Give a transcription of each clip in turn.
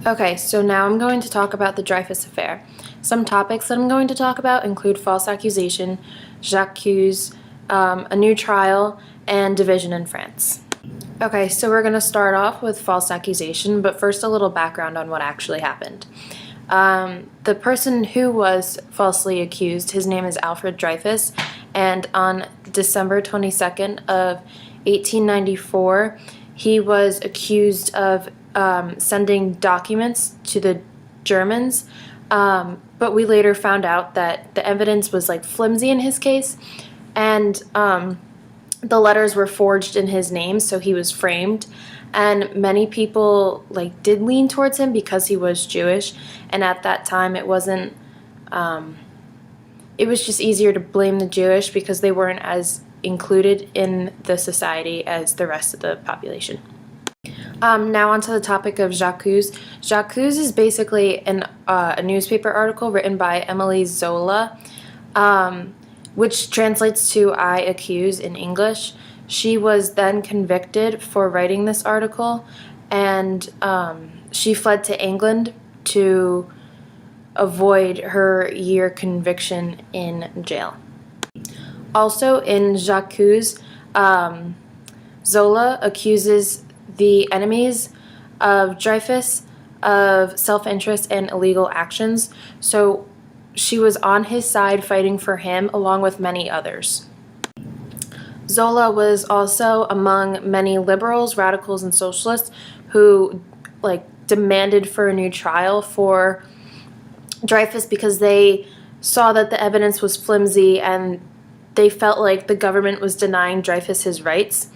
Okay, so now I'm going to talk about the Dreyfus Affair. Some topics that I'm going to talk about include false accusation, j'accuse, a new trial, and division in France. Okay, so we're going to start off with false accusation, but first a little background on what actually happened. The person who was falsely accused, his name is Alfred Dreyfus, and on December 22nd of 1894, he was accused of sending documents to the Germans, but we later found out that the evidence was like flimsy in his case, and the letters were forged in his name, so he was framed. And many people did lean towards him because he was Jewish, and at that time it wasn't. It was just easier to blame the Jewish because they weren't as included in the society as the rest of the population. Now onto the topic of j'accuse. J'accuse is basically a newspaper article written by Emily Zola, which translates to I accuse in English. She was then convicted for writing this article, and she fled to England to avoid her year conviction in jail. Also in j'accuse, Zola accuses the enemies of Dreyfus of self-interest and illegal actions, so she was on his side fighting for him along with many others. Zola was also among many liberals, radicals, and socialists who demanded for a new trial for Dreyfus because they saw that the evidence was flimsy and they felt like the government was denying Dreyfus his rights.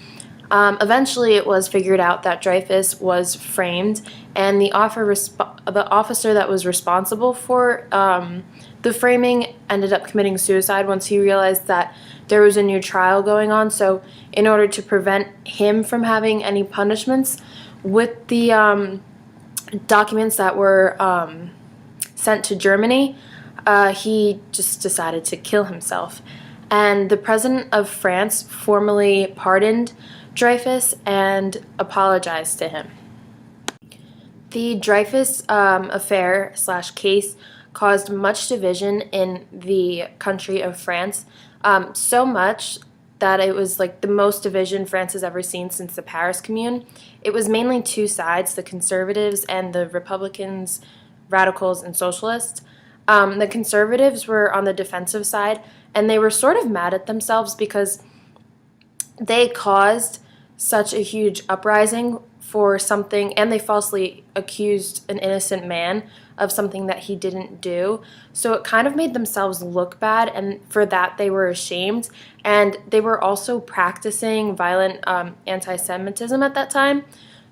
Eventually, it was figured out that Dreyfus was framed, and the officer that was responsible for the framing ended up committing suicide once he realized that there was a new trial going on. So in order to prevent him from having any punishments, with the documents that were sent to Germany, he just decided to kill himself. And the president of France formally pardoned Dreyfus and apologized to him. The Dreyfus Affair / case caused much division in the country of France, so much that it was the most division France has ever seen since the Paris Commune. It was mainly two sides, the conservatives and the Republicans, radicals, and socialists. The conservatives were on the defensive side, and they were sort of mad at themselves because they caused such a huge uprising for something, and they falsely accused an innocent man of something that he didn't do. So it kind of made themselves look bad, and for that they were ashamed. And they were also practicing violent anti-Semitism at that time.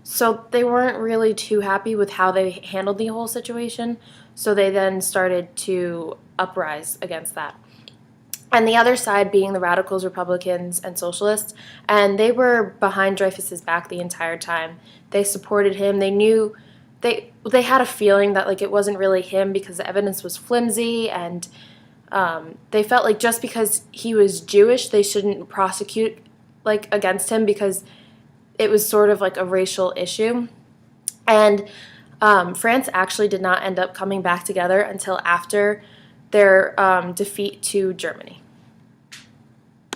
So they weren't really too happy with how they handled the whole situation. So they then started to uprise against that. And the other side being the radicals, Republicans, and socialists, and they were behind Dreyfus's back the entire time. They supported him. They knew they had a feeling that it wasn't really him because the evidence was flimsy, and they felt like just because he was Jewish, they shouldn't prosecute against him because it was sort of a racial issue. And France actually did not end up coming back together until after their defeat to Germany.